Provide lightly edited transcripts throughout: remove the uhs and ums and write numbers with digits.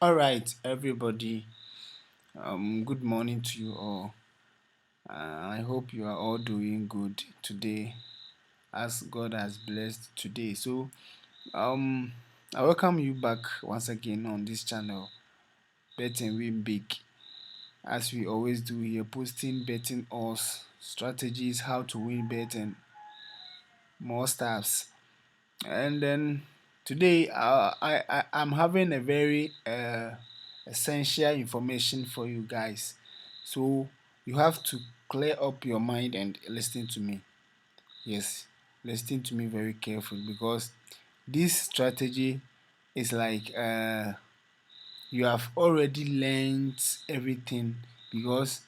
All right, everybody. Good morning to you all. I hope you are all doing good today, as God has blessed today. Um, I welcome you back once again on this channel, Betting Win Big, as we always do here, posting betting odds, strategies, how to win bet, and more stuffs. And then today, I'm having a very essential information for you guys. So you have to clear up your mind and listen to me. Yes, listen to me very carefully because this strategy is like you have already learned everything, because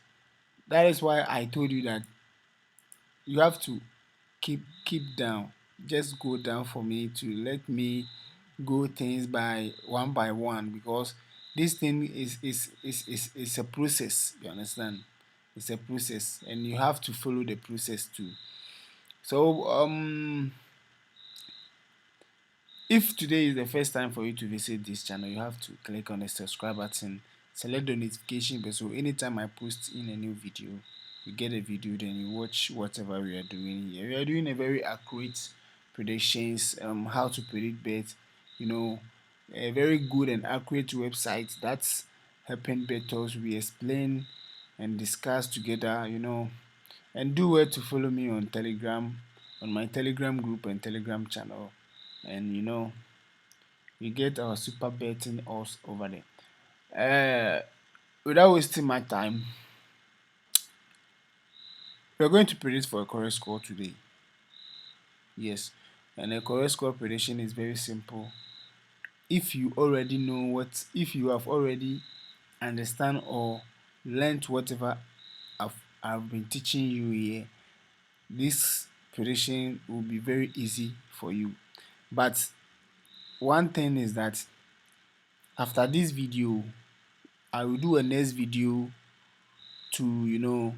that is why I told you that you have to keep down. Just go down for me to let me go things by one, because this thing is a process. You understand? It's a process, and you have to follow the process too. So if today is the first time for you to visit this channel, you have to click on the subscribe button, select the notification bell, so anytime I post in a new video, you get a video, then you watch whatever we are doing here. We are doing a very accurate predictions, how to predict bet, you know, a very good and accurate website that's helping bettors. We explain and discuss together, and do well to follow me on Telegram, on my Telegram group and Telegram channel, and we get our super betting odds over there. Without wasting my time, we're going to predict for a correct score today. Yes, and a correct score prediction is very simple. If you already know if you have already understand or learned whatever I've been teaching you here, this prediction will be very easy for you. But one thing is that after this video, I will do a next video to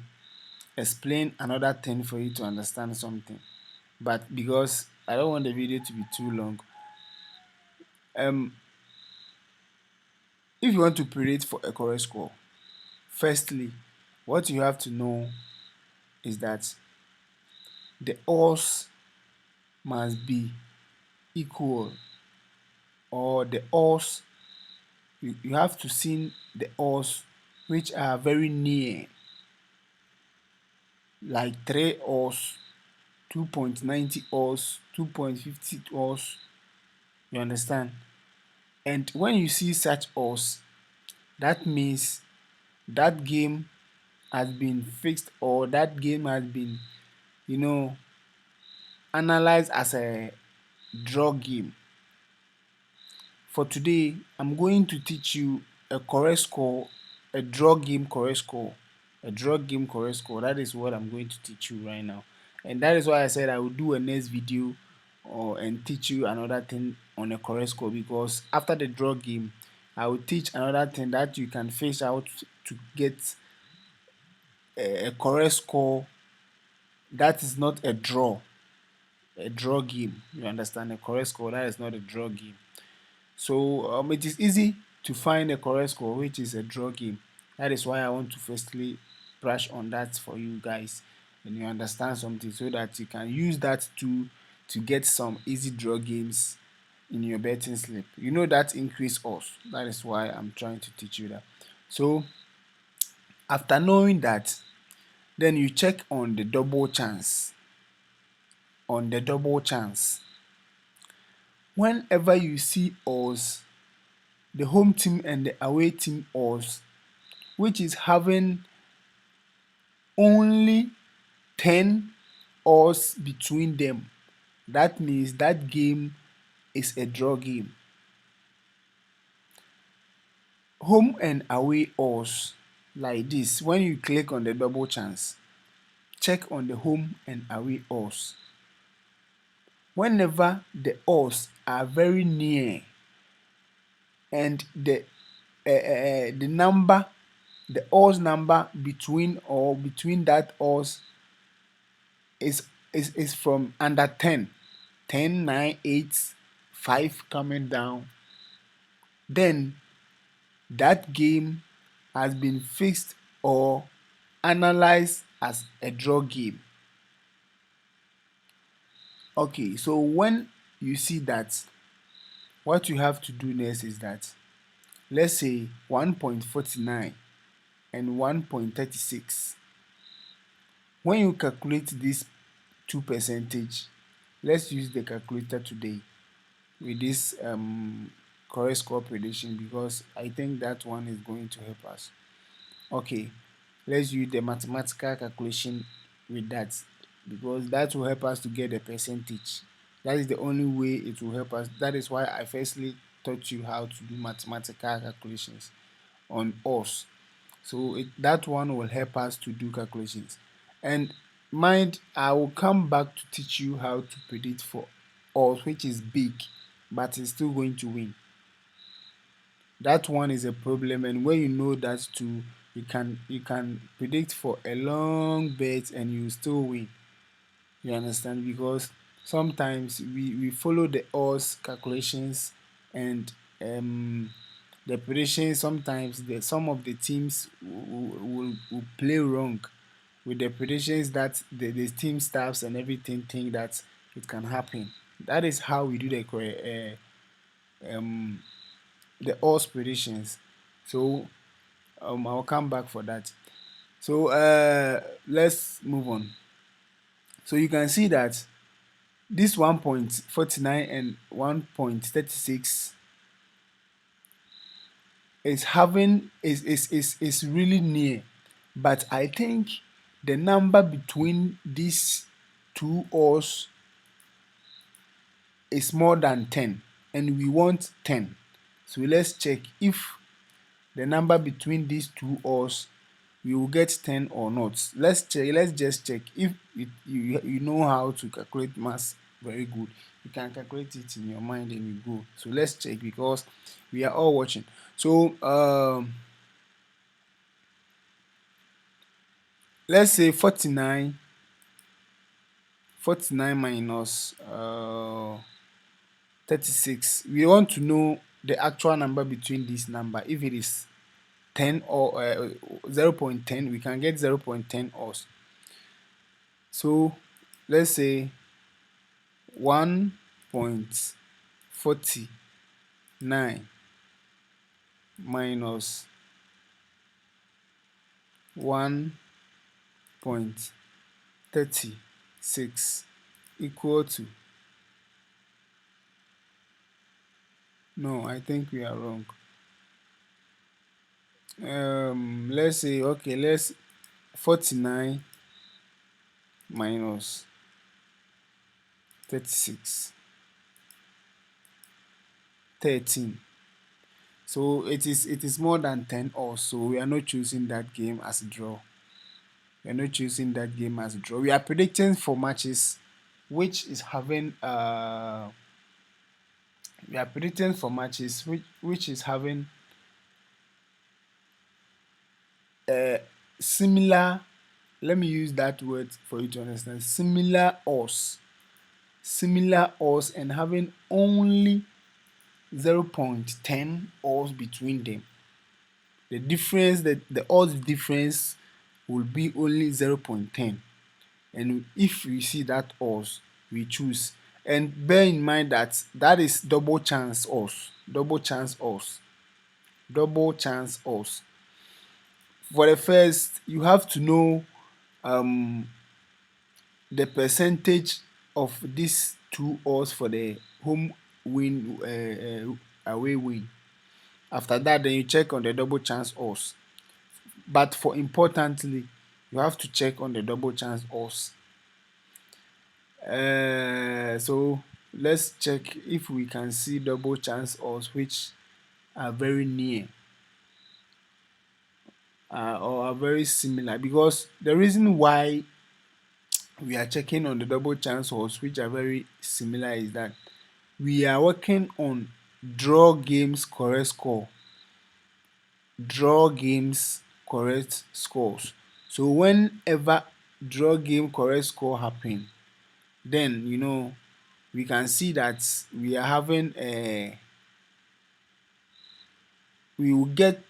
explain another thing for you to understand something. But because I don't want the video to be too long, um if you want to predict for a correct score, firstly, what you have to know is that the odds must be equal, or the odds, you have to see the odds which are very near, like 3 odds, 2.90 odds, 2.50 odds. You understand? And when you see such odds, that means that game has been fixed, or that game has been, you know, analyzed as a draw game. For today, I'm going to teach you a correct score, a draw game correct score, a draw game correct score. That is what I'm going to teach you right now. And that is why I said I will do a next video and teach you another thing on a correct score, because after the draw game, I will teach another thing that you can fish out to get a correct score that is not a draw game. You understand? A correct score that is not a draw game. So it is easy to find a correct score which is a draw game. That is why I want to firstly brush on that for you guys, and you understand something, so that you can use that to get some easy draw games in your betting slip. You know that increase odds. That is why I'm trying to teach you that. So after knowing that, then you check on the double chance. On the double chance, whenever you see odds, the home team and the away team odds, which is having only 10 odds between them, that means that game is a draw game. Home and away odds like this, when you click on the double chance, check on the home and away odds. Whenever the odds are very near, and the number, the odds number between that odds is from under 10, 10, 9, 8, 5 coming down, then that game has been fixed or analyzed as a draw game. Okay, so when you see that, what you have to do next is that, let's say 1.49 and 1.36. When you calculate this two percentage, let's use the calculator today with this correct score prediction, because I think that one is going to help us. Okay, let's use the mathematical calculation with that, because that will help us to get the percentage. That is the only way it will help us. That is why I firstly taught you how to do mathematical calculations on us. So that one will help us to do calculations. And mind, I will come back to teach you how to predict for us, which is big, but it's still going to win. That one is a problem, and when you know that too, you can predict for a long bet and you still win. You understand? Because sometimes we follow the odds calculations, and the predictions, sometimes some of the teams will play wrong with the predictions that the team staffs and everything think that it can happen. That is how we do the odds predictions. So I'll come back for that. So let's move on. So you can see that this 1.49 and 1.36 is really near, but I think the number between these two odds is more than 10, and we want 10. So let's check if the number between these two odds we will get 10 or not. Let's check. Let's just check if you know how to calculate maths very good. You can calculate it in your mind and you go. So let's check, because we are all watching. So let's say 49 minus 36. We want to know the actual number between this number. If it is 10 or 0.10, we can get 0.10 odds. So let's say 1.49 minus 1.36 equal to, no, I think we are wrong. Let's say, okay, let's 49 minus 36, 13. So it is more than 10 also. We are not choosing that game as a draw. We are not choosing that game as a draw. We are predicting for matches which is having we are predicting for matches which is having similar, let me use that word for you to understand, similar odds, and having only 0.10 odds between them. The difference, the odds difference will be only 0.10, and if we see that odds, we choose. And bear in mind that that is double chance odds. For the first, you have to know the percentage of these two odds for the home win, away win. After that, then you check on the double chance odds. But for importantly, you have to check on the double chance odds. So let's check if we can see double chance odds which are very near or are very similar, because the reason why we are checking on the double chance odds which are very similar is that we are working on draw games correct score. Draw games correct scores. So whenever draw game correct score happen, then we can see that we are having we will get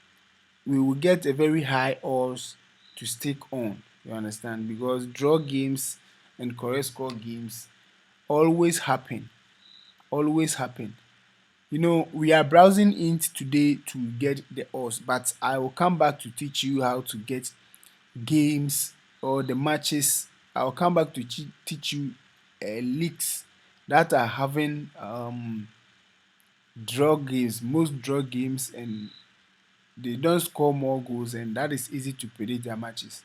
we will get a very high odds to stake on. You understand? Because draw games and correct score games always happen. Always happen. You know, we are browsing int today to get the odds, but I will come back to teach you how to get games or the matches. I'll come back to teach you leagues that are having draw games, most draw games, and they don't score more goals, and that is easy to predict their matches.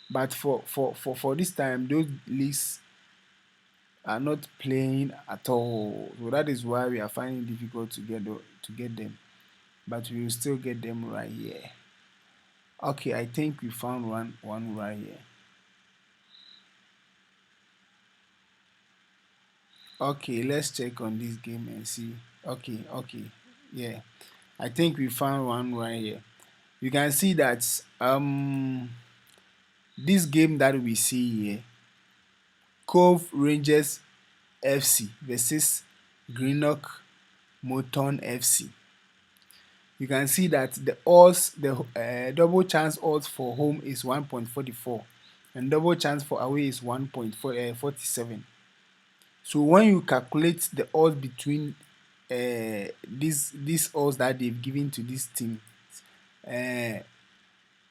But for this time, those leagues are not playing at all. So that is why we are finding it difficult to get them. But we will still get them right here. Okay, I think we found one right here. Okay, let's check on this game and see. Okay, yeah. I think we found one right here. You can see that this game that we see here, Cove Rangers FC versus Greenock Moton FC. You can see that the odds, the double chance odds for home is 1.44 and double chance for away is 1.47. So when you calculate the odds between these odds that they've given to this team, uh,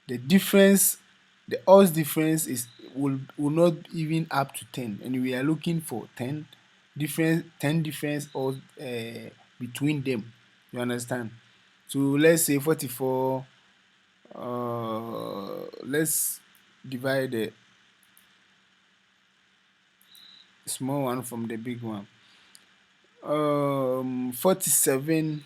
the difference, the odds difference is will not even up to 10, and we are looking for 10 difference odds between them. You understand? So let's say 44. Let's divide the small one from the big one. 47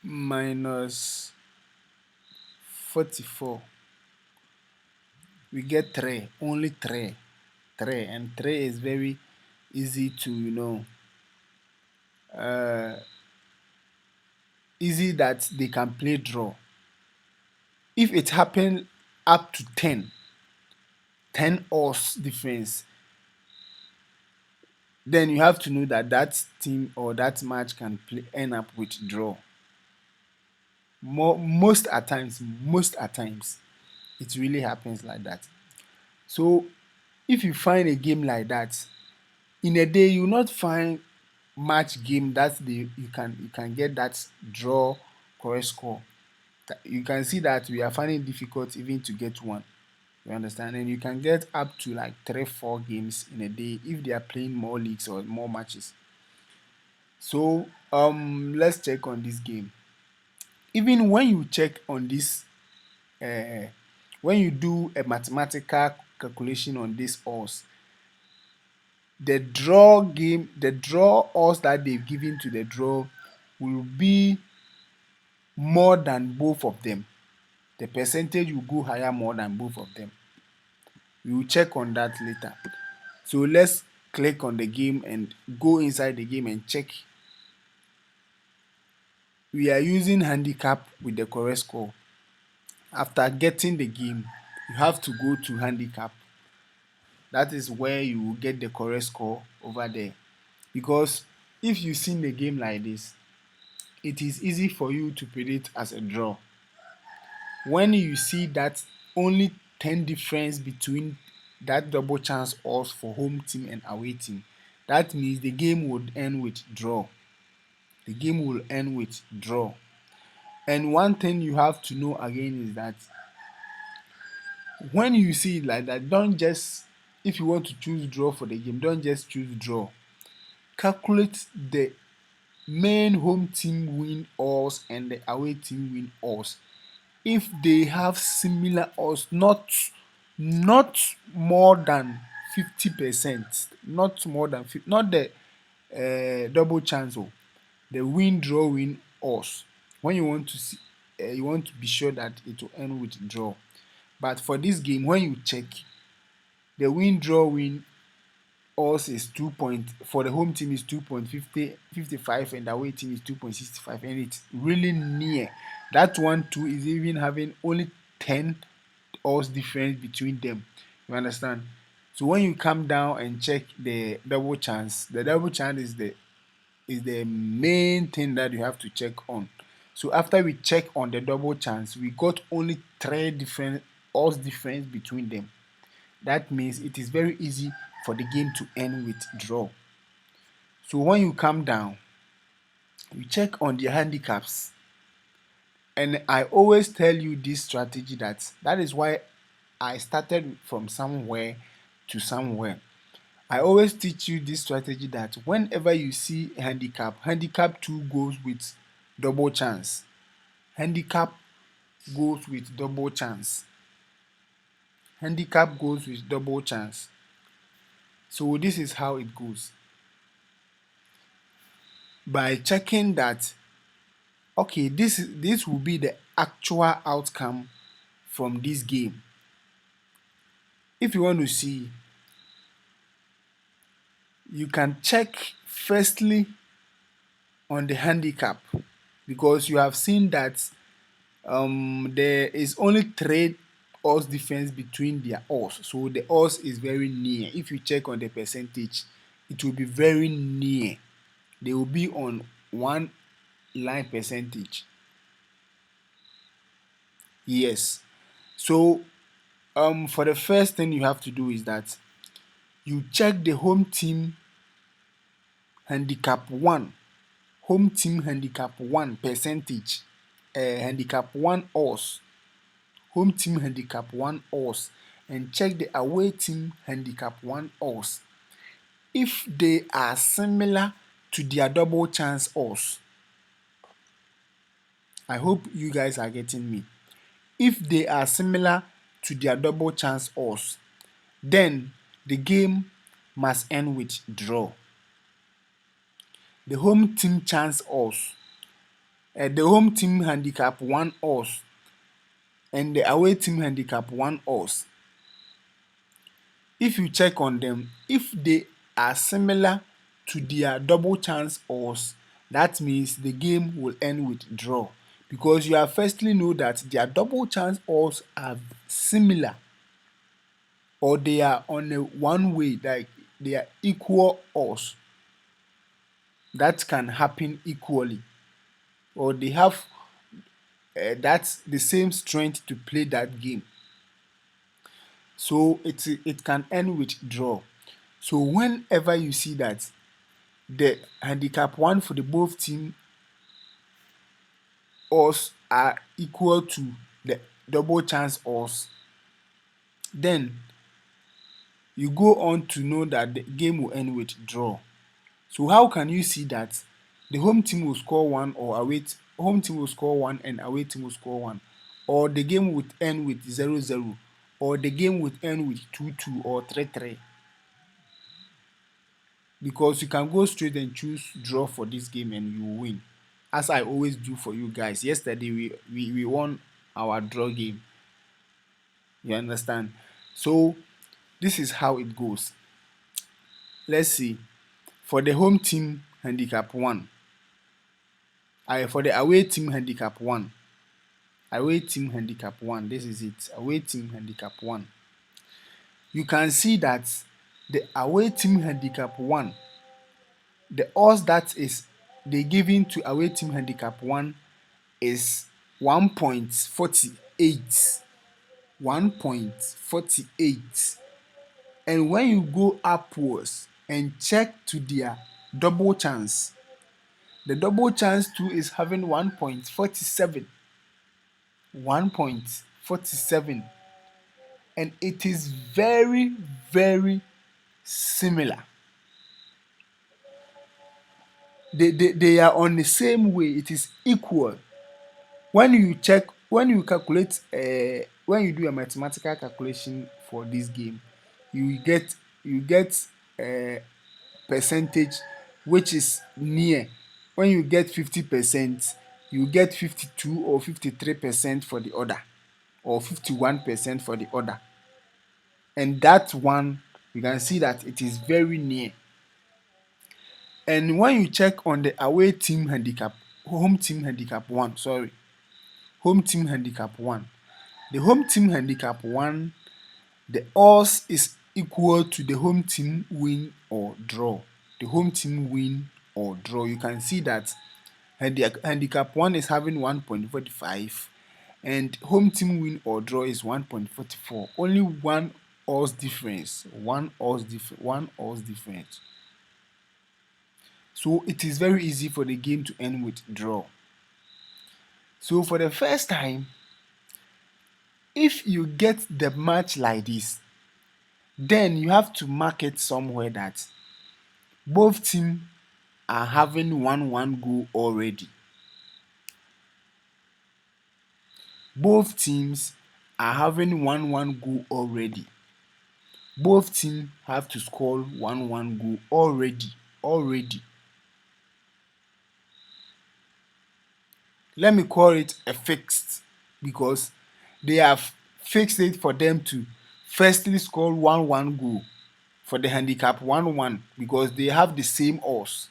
minus 44, we get 3, only 3, and 3 is very easy to, easy that they can play draw. If it happen up to 10 odds difference, then you have to know that that team or that match can end up with draw. Most at times, it really happens like that. So if you find a game like that in a day, you will not find match game that you can get that draw correct score. You can see that we are finding it difficult even to get one. You understand? And you can get up to like 3-4 games in a day if they are playing more leagues or more matches. So let's check on this game. Even when you check on this, when you do a mathematical calculation on this odds, the draw odds that they've given to the draw will be more than both of them. The percentage will go higher more than both of them. We will check on that later. So let's click on the game and go inside the game and check. We are using handicap with the correct score. After getting the game, you have to go to handicap. That is where you will get the correct score over there. Because if you see the game like this, it is easy for you to predict as a draw. When you see that only 10 difference between that double chance odds for home team and away team, that means the game would end with draw. The game will end with draw. And one thing you have to know again is that when you see it like that, don't just, if you want to choose draw for the game, don't just choose draw. Calculate the main home team win odds and the away team win odds. If they have similar odds, not more than 50%, not more than 50, not the double chance, the win draw win odds. When you want to see, you want to be sure that it will end with draw. But for this game, when you check, the win draw win odds is 2 point, for the home team is 2.55 and the away team is 2.65, and it's really near. That one too is even having only 10 odds difference between them. You understand? So when you come down and check the double chance is the is the main thing that you have to check on. So after we check on the double chance, we got only three different odds difference between them. That means it is very easy for the game to end with draw. So when you come down, you check on the handicaps. And I always tell you this strategy, that is why I started from somewhere to somewhere. I always teach you this strategy that whenever you see handicap 2 goes with double chance. Handicap goes with double chance. Handicap goes with double chance. So this is how it goes. By checking that, okay, this will be the actual outcome from this game. If you want to see, you can check firstly on the handicap, because you have seen that there is only three odds difference between their odds, so the odds is very near. If you check on the percentage, it will be very near. They will be on one line percentage. Yes. So for the first thing you have to do is that you check the home team handicap 1, home team handicap 1 percentage, handicap 1 odds, home team handicap 1 odds, and check the away team handicap 1 odds. If they are similar to their double chance odds, I hope you guys are getting me. If they are similar to their double chance odds, then the game must end with draw. The home team chance odds, the home team handicap 1 odds, and the away team handicap 1 odds. If you check on them, if they are similar to their double chance odds, that means the game will end with draw, because you have firstly know that their double chance odds are similar, or they are on a one way, like they are equal odds that can happen equally, or they have that's the same strength to play that game. So it can end with draw. So whenever you see that the handicap 1 for the both team odds are equal to the double chance odds, then you go on to know that the game will end with draw. So how can you see that the home team will score 1, or home team will score 1 and away team will score 1, or the game would end with 0-0, or the game would end with 2-2 or 3-3? Because you can go straight and choose draw for this game and you will win, as I always do for you guys. Yesterday we won our draw game. You understand? So this is how it goes. Let's see. For the home team handicap 1, for the away team handicap 1, away team handicap 1, this is it, away team handicap 1. You can see that the away team handicap 1, the odds that is they giving to away team handicap 1 is 1.48. 1.48. And when you go upwards and check to their double chance, the double chance too is having 1.47. 1.47. And it is very, very similar. They are on the same way. It is equal. When you calculate, when you do a mathematical calculation for this game, you get percentage which is near. When you get 50%, you get 52 or 53% for the other, or 51% for the other. And that one, you can see that it is very near. And when you check on the away team handicap, home team handicap 1, sorry, home team handicap 1, the home team handicap 1, the odds is equal to the home team win or draw. The home team win or draw, you can see that handicap 1 is having 1.45 and home team win or draw is 1.44. Only one odds difference. One odds difference. So it is very easy for the game to end with draw. So for the first time, if you get the match like this, then you have to mark it somewhere that both teams are having 1-1 goal already. Both teams are having 1-1 goal already. Both teams have to score 1-1 goal already. Already. Let me call it a fixed because they have fixed it for them to firstly score 1-1 goal for the handicap 1-1 because they have the same odds.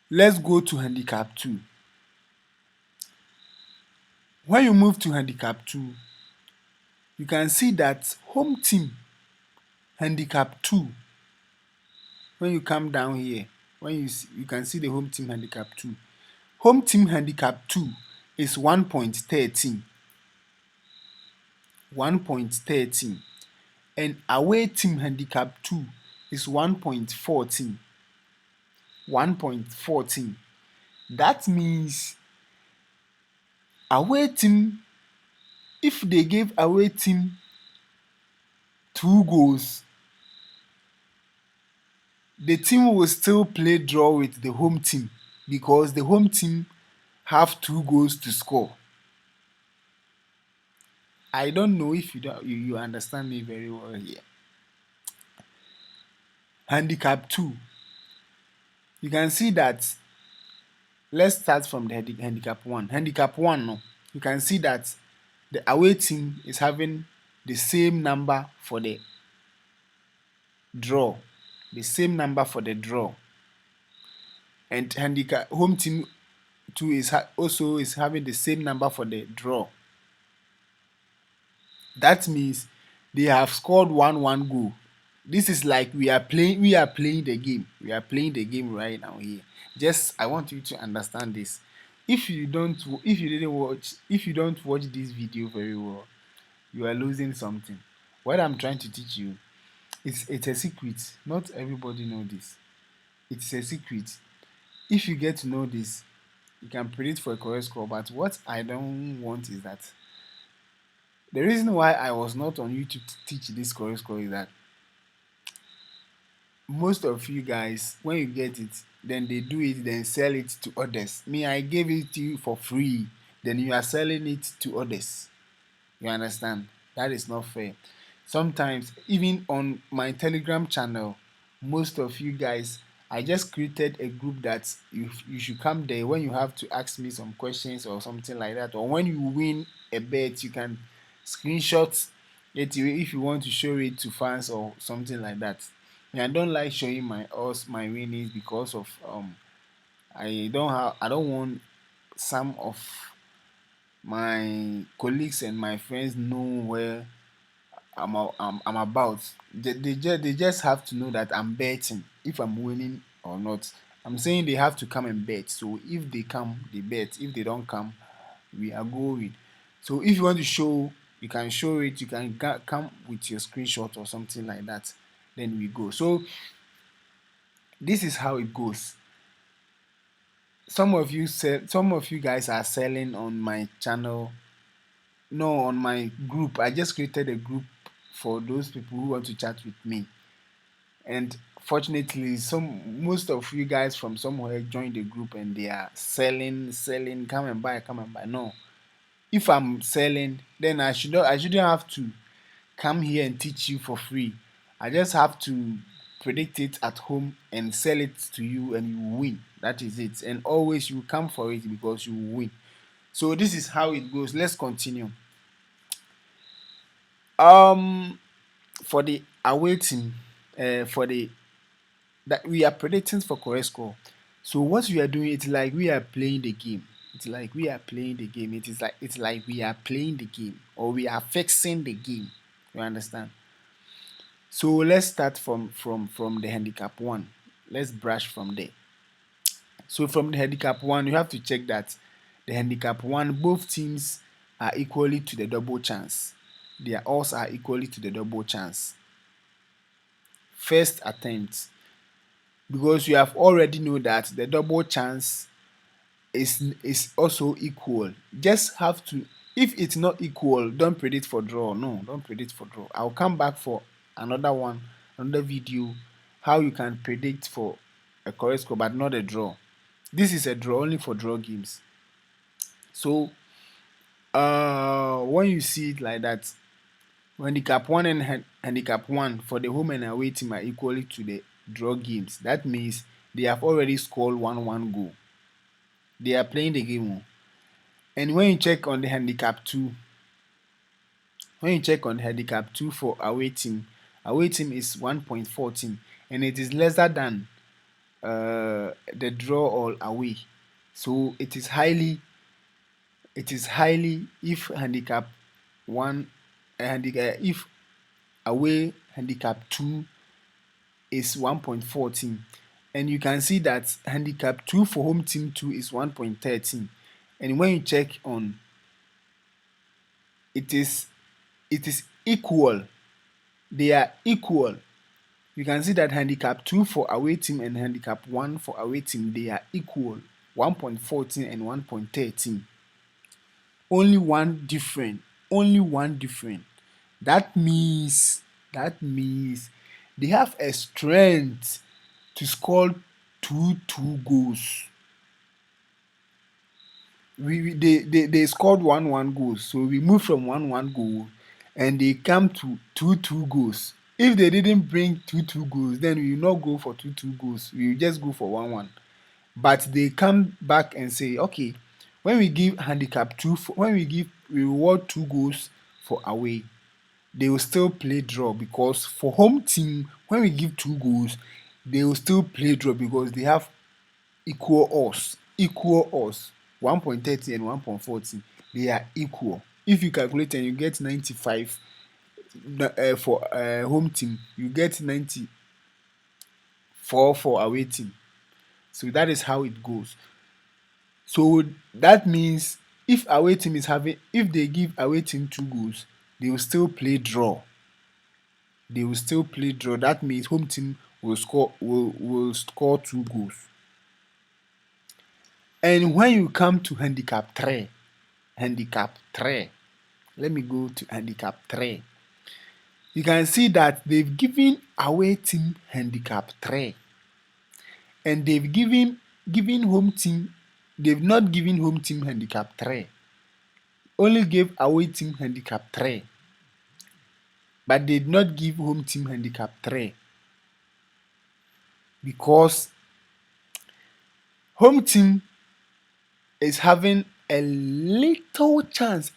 Let's go to handicap 2. When you move to handicap 2, you can see that home team handicap 2, when you come down here, you can see the home team handicap 2. Home team handicap 2 is 1.13. 1.13. And away team handicap 2 is 1.14. 1.14. That means away team, if they give away team 2 goals, the team will still play draw with the home team because the home team have 2 goals to score. I don't know if you understand me very well here. Handicap 2. You can see that. Let's start from the handicap 1. Handicap 1, no, you can see that the away team is having the same number for the draw. The same number for the draw. And handicap home team 2 is also having the same number for the draw. That means they have scored 1-1 goal. This is like we are playing the game. We are playing the game right now here. Just I want you to understand this. If you don't watch this video very well, you are losing something. What I'm trying to teach you, it's a secret. Not everybody know this. It's a secret. If you get to know this, you can predict for a correct score. But what I don't want is that the reason why I was not on YouTube to teach this correct score is that most of you guys, when you get it, then they do it, then sell it to others. Me, I gave it to you for free, then you are selling it to others. You understand? That is not fair. Sometimes, even on my Telegram channel, most of you guys, I just created a group that you should come there when you have to ask me some questions or something like that, or when you win a bet, you can screenshot it if you want to show it to fans or something like that. And I don't like showing my winnings because of I don't want some of my colleagues and my friends know where I'm about. They just have to know that I'm betting if I'm winning or not. I'm saying they have to come and bet. So if they come, they bet. If they don't come, we are going. So if you want to show, you can show it. You can come with your screenshot or something like that. Then we go. So this is how it goes. Some of you guys are selling on my channel. No, on my group. I just created a group for those people who want to chat with me. And fortunately, most of you guys from somewhere joined the group and they are selling, come and buy. No. If I'm selling, then I shouldn't have to come here and teach you for free. I just have to predict it at home and sell it to you and you win. That is it. And always you come for it because you win. So this is how it goes. Let's continue. For the away team, for the that we are predicting for correct score. So what we are doing, it's like we are playing the game. It's like we are playing the game. It's like we are playing the game or we are fixing the game. You understand? So let's start from the handicap one. Let's brush from there. So from the handicap one, you have to check that the handicap one, both teams are equally to the double chance. Their odds are equally to the double chance. First attempt, because you have already know that the double chance is also equal. Just have to, if it's not equal, don't predict for draw. No, don't predict for draw. I'll come back for another one, another video, how you can predict for a correct score but not a draw. This is a draw, only for draw games. So when you see it like that, handicap one and handicap one for the home and away team are equally to the draw games. That means they have already scored 1-1 goal. They are playing the game. And when you check on the handicap two, for away team is 1.14, and it is lesser than the draw or away. So it is highly, if handicap one, if away handicap 2 is 1.14, and you can see that handicap 2 for home team 2 is 1.13, and when you check on, it is equal. They are equal. You can see that handicap 2 for away team and handicap 1 for away team, they are equal, 1.14 and 1.13. Only one different. Only one different. That means they have a strength to score two goals. They scored 1-1 goals, so we moved from 1-1 goal and they come to 2-2 goals. If they didn't bring 2-2 goals, then we will not go for 2-2 goals. We will just go for 1-1. But they come back and say, okay, when we give handicap two, when we reward 2 goals for away, they will still play draw, because for home team, when we give 2 goals, they will still play draw because they have equal odds, 1.30 and 1.40. They are equal. If you calculate and you get 95 for home team, you get 94 for away team. So that is how it goes. So that means if they give away team 2 goals, they will still play draw. That means home team will score 2 goals. And when you come to handicap 3, let me go to handicap 3. You can see that they've given away team handicap 3, and they've not given home team handicap 3. Only gave away team handicap 3, but did not give home team handicap 3, because home team is having a little chance.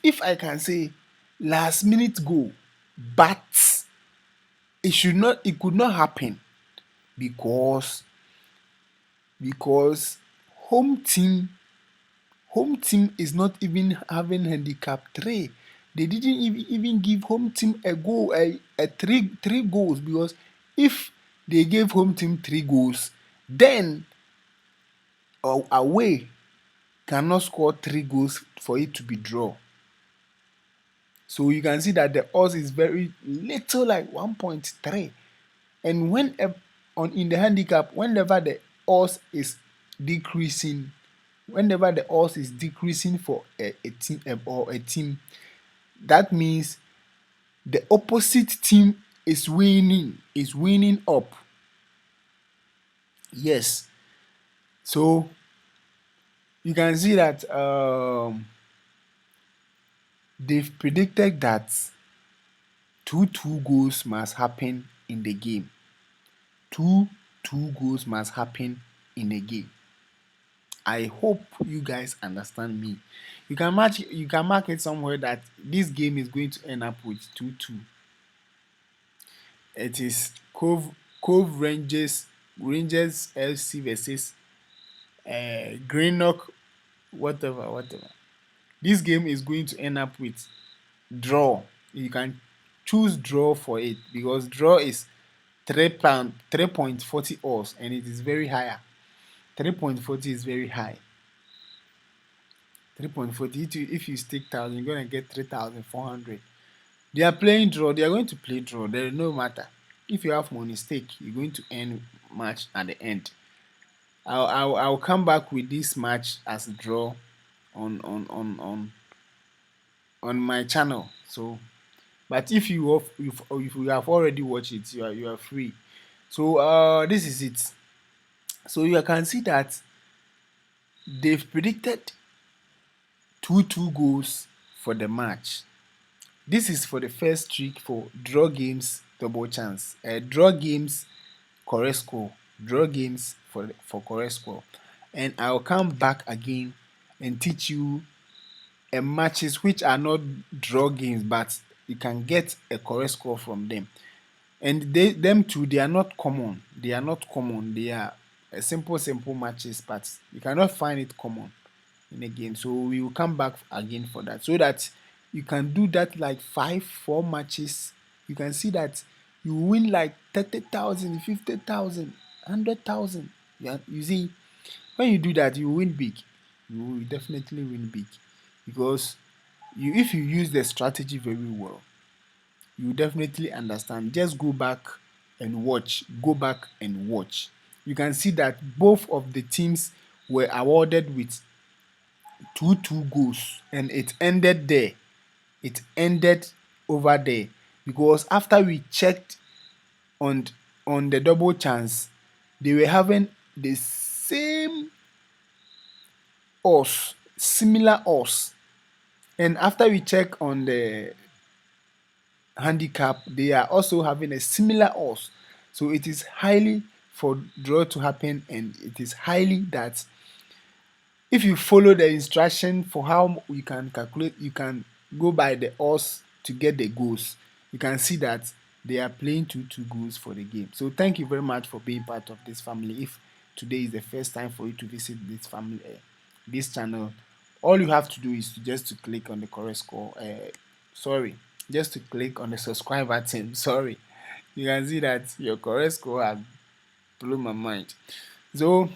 If I can say last minute goal, but it could not happen, because home team is not even having handicap 3. They didn't even give home team a goal, a three goals, because if they gave home team 3 goals, then away cannot score 3 goals for it to be draw. So you can see that the odds is very little, like 1.3. And in the handicap, whenever the odds is decreasing for a team, that means the opposite team is winning up. Yes. So you can see that they've predicted that 2 goals must happen in the game. 2 goals must happen in the game. I hope you guys understand me. You can mark it somewhere that this game is going to end up with 2-2. It is Cove Rangers FC versus Greenock whatever. This game is going to end up with draw. You can choose draw for it because draw is 3.40 odds and it is very higher. 3.40 is very high. 3.40, if you stake 1,000, you're gonna get 3,400. They are playing draw, they are going to play draw. There is no matter. If you have money stake, you're going to earn match at the end. I'll come back with this match as a draw on my channel. So but if you have already watched it, you are free. So this is it. So you can see that they've predicted 2-2 goals for the match. This is for the first trick for draw games double chance. Draw games correct score. Draw games for correct score. And I'll come back again and teach you matches which are not draw games, but you can get a correct score from them. And them too, they are not common. They are not common. They are simple matches, but you cannot find it common in a game. So we will come back again for that, so that you can do that like 4 matches. You can see that you win like 30,000, 50,000, 100,000. Yeah, you see, when you do that, you win big. You will definitely win big because if you use the strategy very well, you definitely understand. Just go back and watch. Go back and watch. You can see that both of the teams were awarded with 2-2 goals, and it ended there. It ended over there because after we checked on on the double chance, they were having the same odds, similar odds, and after we check on the handicap, they are also having a similar odds. So it is highly for draw to happen, and it is highly that if you follow the instruction for how you can calculate, you can go by the odds to get the goals. You can see that they are playing 2-2 goals for the game. So thank you very much for being part of this family. If today is the first time for you to visit this family, this channel, all you have to do is just to click on the correct score. Sorry, just to click on the subscribe button. Sorry, you can see that your correct score has blew my mind. So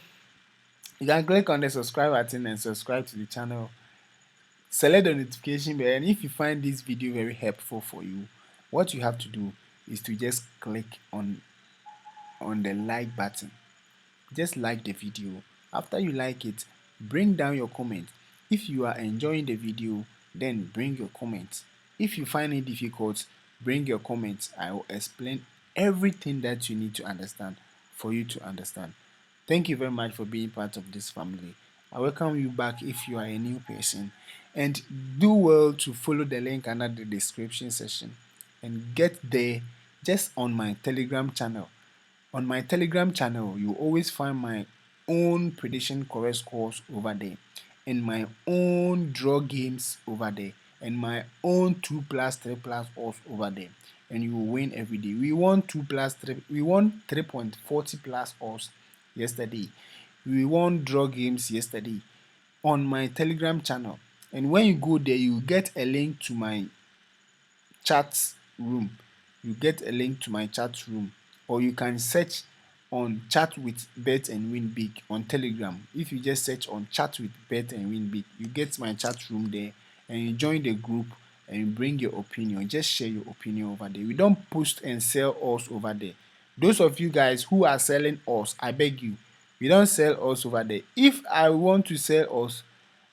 you can click on the subscribe button and subscribe to the channel. Select the notification bell, and if you find this video very helpful for you, what you have to do is to just click on the like button. Just like the video. After you like it, bring down your comment. If you are enjoying the video, then bring your comments. If you find it difficult, bring your comments. I will explain everything that you need to understand for you to understand. Thank you very much for being part of this family. I welcome you back if you are a new person, and do well to follow the link under the description section and get there just on my Telegram channel. On my Telegram channel, you always find my own prediction correct scores over there, and my own draw games over there, and my own 2 plus 3 plus odds over there, and you will win every day. We won 2 plus 3, we won 3.40 plus odds yesterday. We won draw games yesterday on my Telegram channel. And when you go there, you get a link to my chat room. You get a link to my chat room, or you can search on chat with bet and win big on Telegram. If you just search on chat with bet and win big, you get my chat room there, and you join the group and you bring your opinion. Just share your opinion over there. We don't post and sell us over there. Those of you guys who are selling us, I beg you, we don't sell us over there. If I want to sell us,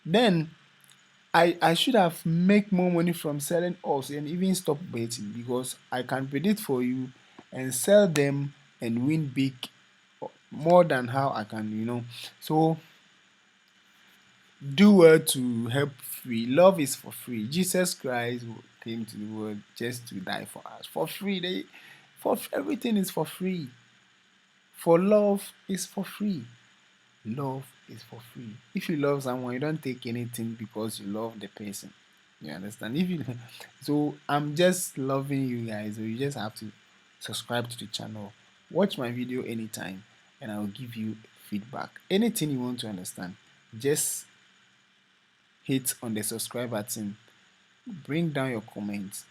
then I should have make more money from selling us and even stop betting, because I can predict for you and sell them and win big more than how I can. So do well to help free. Love is for free. Jesus Christ came to the world just to die for us for free. For everything is for free. For love is for free. Love is for free. If you love someone, you don't take anything because you love the person. You understand? If you so I'm just loving you guys, so you just have to subscribe to the channel, watch my video anytime, and I'll give you feedback. Anything you want to understand, just hit on the subscribe button bring down your comments